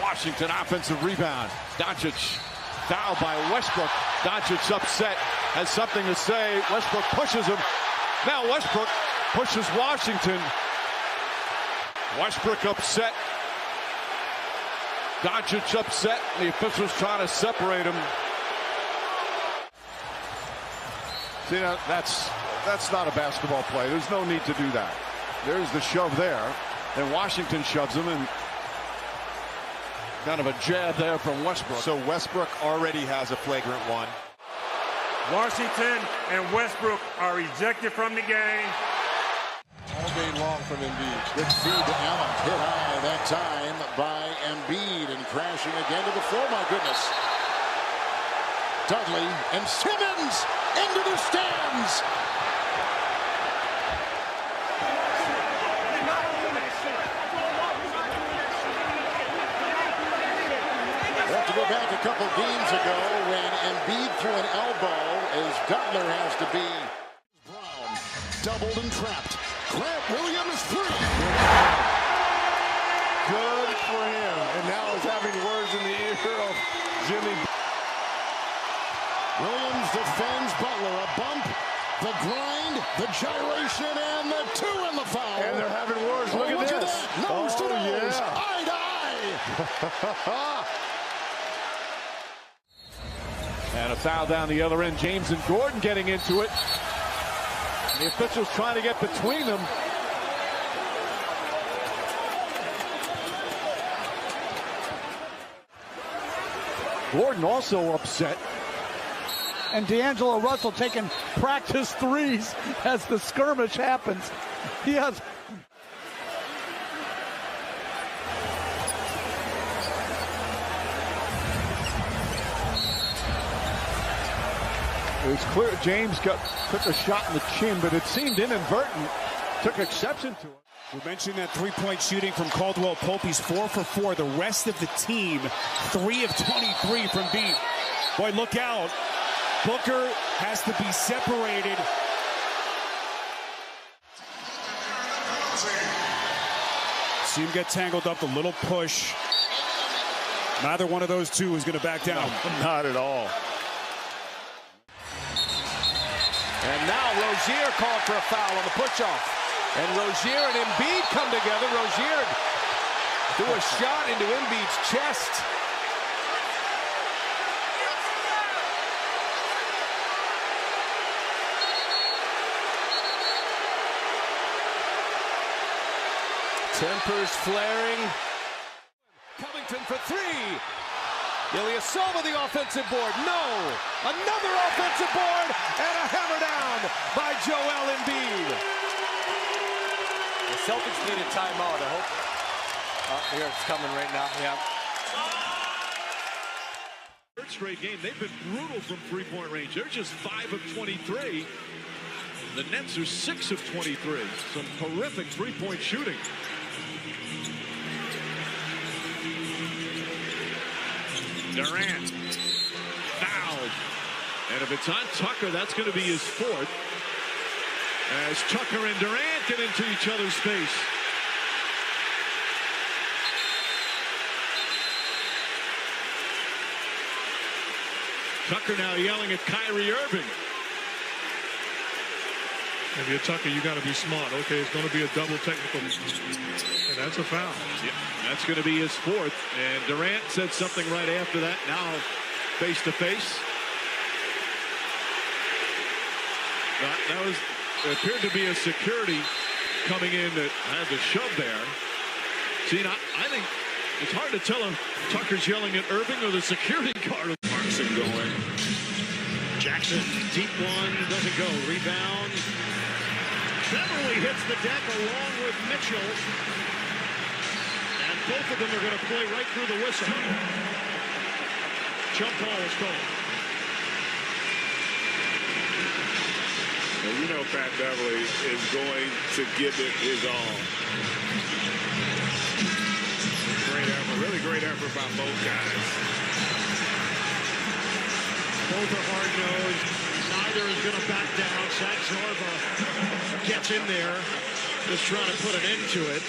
Washington offensive rebound. Doncic fouled by Westbrook. Doncic upset, has something to say. Westbrook pushes him. Now Westbrook pushes Washington. Westbrook upset. Doncic upset. The officials trying to separate him. See, now, that's not a basketball play. There's no need to do that. There's the shove there. And Washington shoves him, and kind of a jab there from Westbrook. So Westbrook already has a flagrant one. Washington and Westbrook are ejected from the game. All day long from Embiid. Good feed to Allen. Hit high that time by Embiid and crashing again to the floor. My goodness. Dudley and Simmons into the stands. We'll have to go back a couple games ago when Embiid threw an elbow as Butler has to be. Brown doubled and trapped. Grant Williams three. Good for him. And now he's having words in the ear of Jimmy. Williams defends Butler. A bump, the grind, the gyration, and the two in the foul. And they're having words. Look at this. That. Nose to nose. Yeah. Eye to eye. And a foul down the other end. James and Gordon getting into it. The officials trying to get between them. Gordon also upset. And D'Angelo Russell taking practice threes as the skirmish happens. He has... It was clear James took a shot in the chin, but it seemed inadvertent. Took exception to it. We mentioned that three-point shooting from Caldwell Pope. He's 4 for 4. The rest of the team, 3 of 23 from deep. Boy, look out. Booker has to be separated. See him get tangled up, a little push. Neither one of those two is going to back down. No, not at all. And now Rozier called for a foul on the push-off. And Rozier and Embiid come together. Rozier threw a shot into Embiid's chest. Tempers flaring. Covington for three. Ilyasova the offensive board. No. Another offensive board and a hammer down by Joel Embiid. The Celtics need a timeout, I hope. Oh, here it's coming right now. Yeah. Third straight game, they've been brutal from three-point range. They're just 5 of 23. The Nets are 6 of 23. Some horrific three-point shooting. Durant fouled. And if it's on Tucker, that's going to be his 4th. As Tucker and Durant get into each other's space. Tucker now yelling at Kyrie Irving. If you're Tucker, you got to be smart. Okay, it's going to be a double technical. And that's a foul. Yeah, that's going to be his 4th. And Durant said something right after that. Now face to face. That was... There appeared to be a security coming in that had the shove there. See, I think it's hard to tell if Tucker's yelling at Irving or the security guard. Markson going. Jackson, deep one, doesn't go. Rebound. Beverly hits the deck along with Mitchell. And both of them are going to play right through the whistle. Jump ball is called. You know Pat Beverly is going to give it his all. Great effort, really great effort by both guys. Both are hard-nosed. Neither is going to back down. Zach Zorba gets in there, just trying to put an end to it.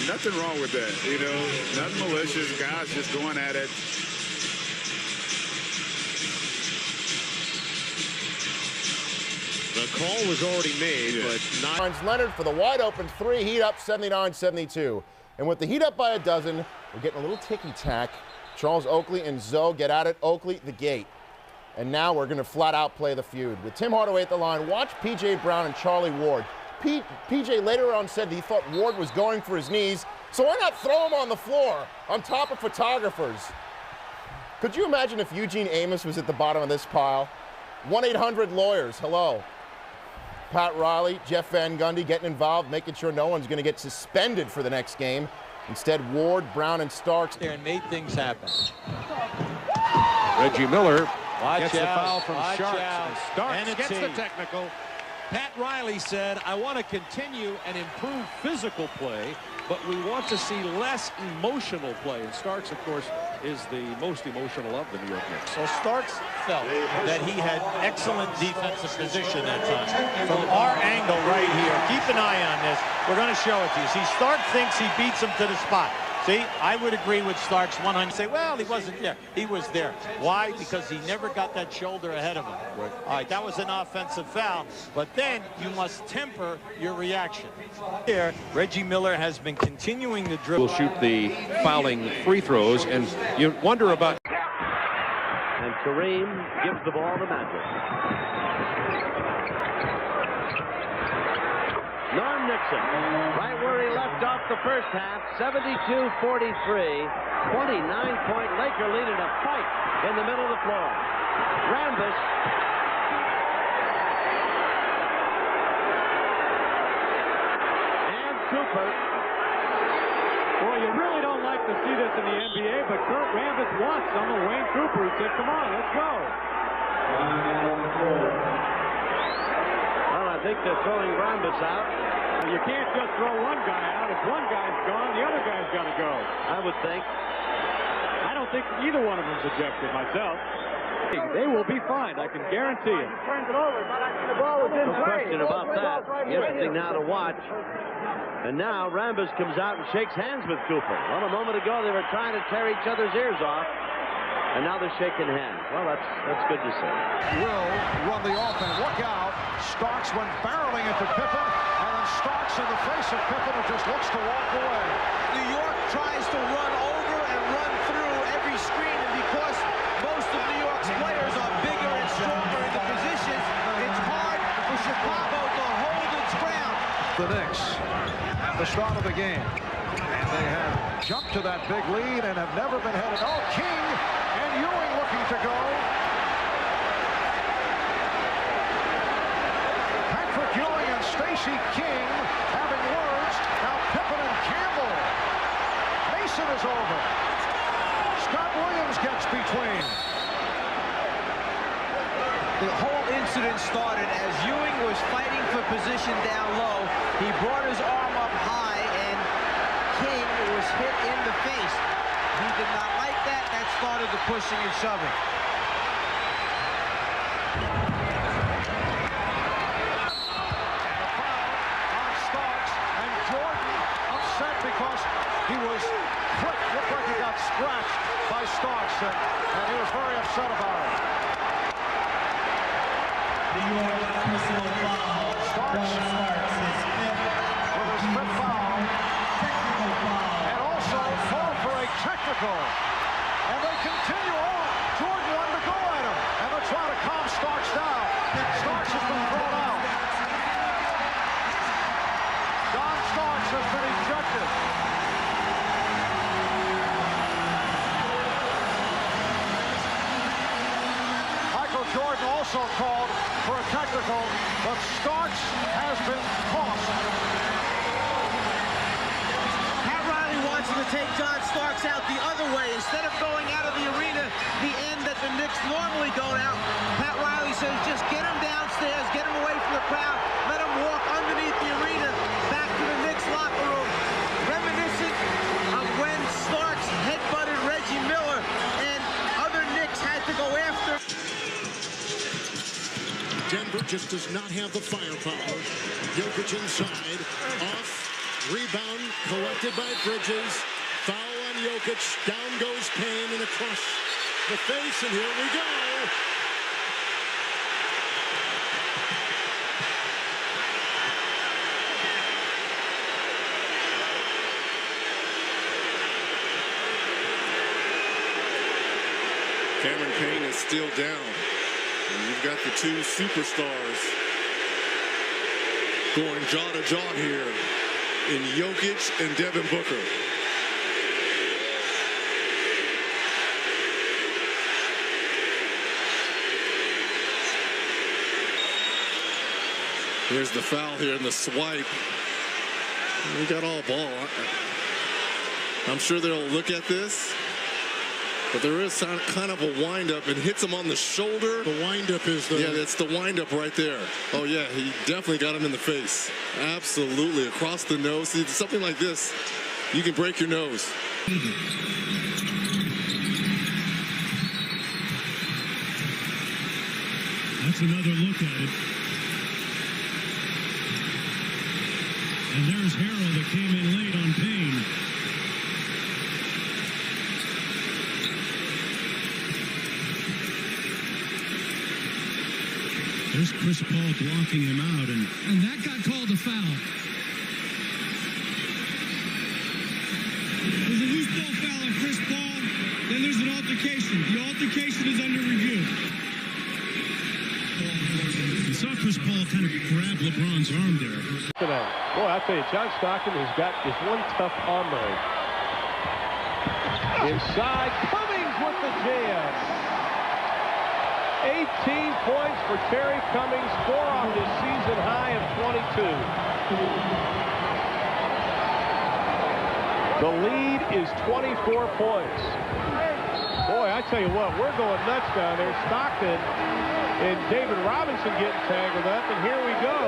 Nothing wrong with that, you know, nothing malicious. Guys just going at it. The call was already made, but not. Leonard for the wide open three. Heat up 79-72. And with the Heat up by a dozen, we're getting a little ticky-tack. Charles Oakley and Zoe get at it. Oakley, the gate. And now we're going to flat out play the feud. With Tim Hardaway at the line, watch P.J. Brown and Charlie Ward. P.J. later on said that he thought Ward was going for his knees, so why not throw him on the floor on top of photographers? Could you imagine if Eugene Amos was at the bottom of this pile? 1-800-Lawyers, hello. Pat Riley, Jeff Van Gundy getting involved, making sure no one's going to get suspended for the next game. Instead, Ward, Brown, and Starks there and made things happen. Reggie Miller gets the foul from Starks. And Starks gets the technical. Pat Riley said, I want to continue and improve physical play, but we want to see less emotional play. And Starks, of course, is the most emotional of the New York Knicks. So Starks felt that he had excellent defensive position that time. From our angle right here, keep an eye on this. We're going to show it to you. See, Starks thinks he beats him to the spot. See, I would agree with Starks 100. Say, well, he wasn't there. He was there. Why? Because he never got that shoulder ahead of him. Right. All right, that was an offensive foul. But then you must temper your reaction. Here, Reggie Miller has been continuing to dribble. Will shoot the fouling free throws, and you wonder about. And Kareem gives the ball to Magic. Norm Nixon, right where he left off the first half, 72-43, 29-point Laker lead in a fight in the middle of the floor. Rambis. And Cooper. Boy, you really don't like to see this in the NBA, but Kurt Rambis wants some of Wayne Cooper. He said, come on, let's go. Well, I think they're throwing Rambis out. You can't just throw one guy out. If one guy's gone, the other guy's got to go. I would think. I don't think either one of them's ejected myself. They will be fine, I can guarantee it. No question about that. Interesting now to watch. And now Rambis comes out and shakes hands with Cooper. Well, a moment ago they were trying to tear each other's ears off. And now they're shaking hands. Well, that's good to see. Will run the offense. Look out. Starks went barreling into Pippen, and then Starks in the face of Pippen, who just looks to walk away. New York tries to run over and run through every screen, and because most of New York's players are bigger and stronger in the positions, it's hard for Chicago to hold its ground. The Knicks at the start of the game. And they have jumped to that big lead and have never been headed. Oh, King and Ewing looking to go. Patrick Ewing and Stacey King having words. Now Pippen and Campbell. Mason is over. Scott Williams gets between. The whole incident started as Ewing was fighting for position down low. He brought his arm up high, and King was hit in the face. He did not like that. That started the pushing and shoving. On Starks, and Jordan upset because he was quick. Looked like he got scratched by Starks, and he was very upset about it. Starks with his fifth foul, and also called for a technical. And they continue on. Jordan wanted to go at him, and they're trying to calm Starks down. Starks has been thrown out. Don Starks has been ejected. Michael Jordan also called for a technical, but Starks has been tossed. Pat Riley wants to take John Starks out the other way. Instead of going out of the arena, the end that the Knicks normally go out, Pat Riley says just get him downstairs, get him away from the crowd, let him walk underneath the arena back to the Knicks locker room. Reminiscent of when Starks headbutted Reggie Miller and other Knicks had to go after. Denver just does not have the firepower. Jokic inside, off, Rebound collected by Bridges. Foul on Jokic. Down goes Payne and across the face, and here we go. Cameron Payne is still down. And you've got the two superstars going jaw to jaw here in Jokic and Devin Booker. Here's the foul here in the swipe. We got all ball. I'm sure they'll look at this. But there is kind of a windup and hits him on the shoulder. The windup is the... Yeah, that's the windup right there. Oh, yeah, he definitely got him in the face. Absolutely, across the nose. See, something like this, you can break your nose. That's another look at it. And there's Harrell that came in late on Payne. There's Chris Paul blocking him out, and that got called a foul. There's a loose ball foul on Chris Paul, then there's an altercation. The altercation is under review. You saw Chris Paul kind of grab LeBron's arm there. Boy, I tell you, John Stockton has got his one tough arm right. Inside, Cummings with the jam. 18 points for Terry Cummings, 4 off his season high of 22. The lead is 24 points. Boy, I tell you what, we're going nuts down there. Stockton and David Robinson getting tangled up, and here we go.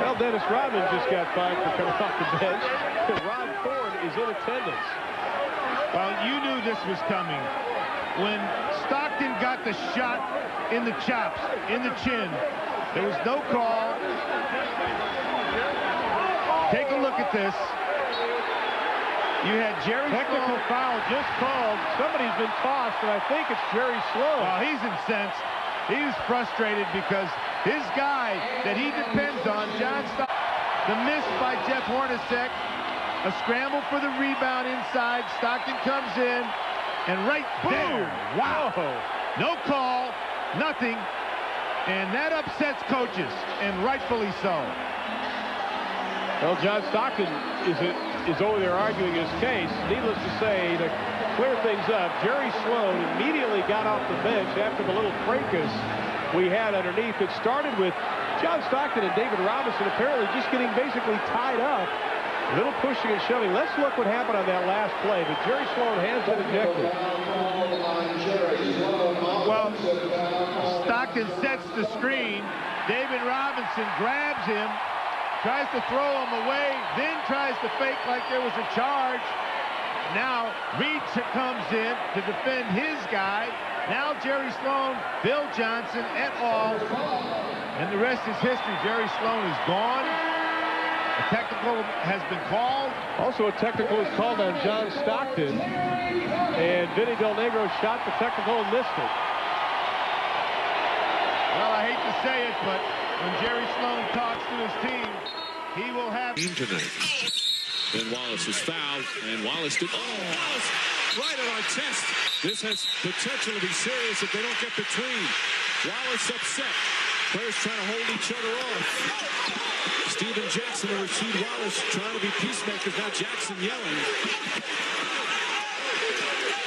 Well, Dennis Rodman just got fined for coming off the bench. Ron Thorne is in attendance. Well, you knew this was coming. When Stockton got the shot in the chops, in the chin, there was no call. Take a look at this. You had Jerry Technical foul just called. Somebody's been tossed, and I think it's Jerry Sloan. Well, he's incensed. He's frustrated because his guy that he depends on, John Stockton, the miss by Jeff Hornacek, a scramble for the rebound inside. Stockton comes in. And right there, wow, no call, nothing, and that upsets coaches, and rightfully so. Well, John Stockton is over there arguing his case. Needless to say, to clear things up, Jerry Sloan immediately got off the bench after the little fracas we had underneath. It started with John Stockton and David Robinson apparently just getting basically tied up. A little pushing and shoving. Let's look what happened on that last play. But Jerry Sloan has been ejected. Well, Stockton sets the screen. David Robinson grabs him, tries to throw him away, then tries to fake like there was a charge. Now Reed comes in to defend his guy. Now Jerry Sloan, Bill Johnson, et al. And the rest is history. Jerry Sloan is gone. A technical has been called. Also a technical is called on John Stockton. And Vinny Del Negro shot the technical and missed it. Well, I hate to say it, but when Jerry Sloan talks to his team, he will have... Tonight. Then Wallace is fouled, and Wallace did... Oh, Wallace right at our chest. This has potential to be serious if they don't get between. Wallace upset. Players trying to hold each other off. Steven Jackson and Rasheed Wallace trying to be peacemakers. Now Jackson yelling.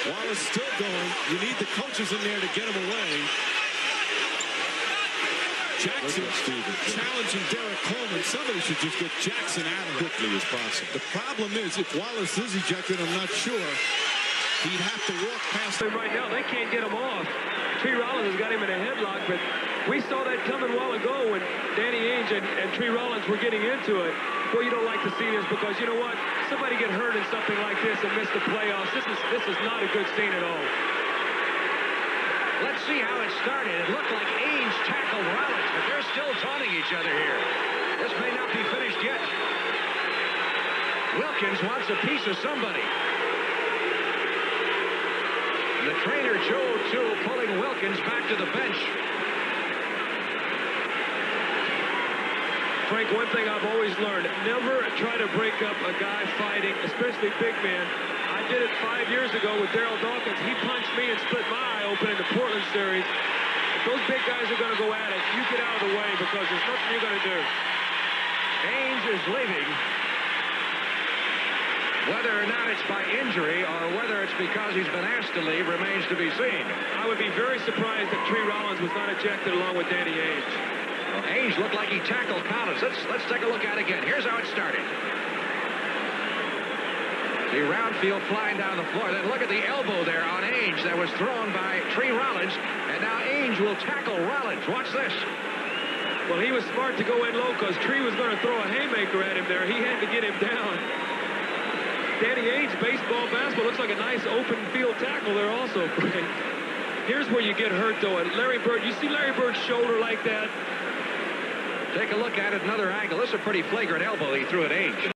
Wallace still going. You need the coaches in there to get him away. Jackson challenging Derek Coleman. Somebody should just get Jackson out as quickly as possible. The problem is, if Wallace is ejected, I'm not sure. He'd have to walk past him right now. They can't get him off. Tree Rollins has got him in a headlock, but we saw that coming a while ago when Danny Ainge and Tree Rollins were getting into it. Well, you don't like to see this because, you know what? Somebody get hurt in something like this and miss the playoffs. This is not a good scene at all. Let's see how it started. It looked like Ainge tackled Rollins, but they're still taunting each other here. This may not be finished yet. Wilkins wants a piece of somebody. The trainer, Joe Toole, pulling Wilkins back to the bench. Frank, one thing I've always learned, never try to break up a guy fighting, especially big man. I did it 5 years ago with Darryl Dawkins. He punched me and split my eye open in the Portland series. If those big guys are going to go at it, you get out of the way because there's nothing you're going to do. Ainge is leaving. Whether or not it's by injury or whether it's because he's been asked to leave remains to be seen. I would be very surprised if Tree Rollins was not ejected along with Danny Ainge. Well, Ainge looked like he tackled Collins. Let's take a look at it again. Here's how it started. The round field flying down the floor. Then look at the elbow there on Ainge that was thrown by Tree Rollins. And now Ainge will tackle Rollins. Watch this. Well, he was smart to go in low because Tree was going to throw a haymaker at him there. He had to get him down. Danny Ainge, baseball, basketball, looks like a nice open field tackle there also, Frank. Here's where you get hurt, though. And Larry Bird, you see Larry Bird's shoulder like that? Take a look at it, another angle. This is a pretty flagrant elbow he threw at Ainge.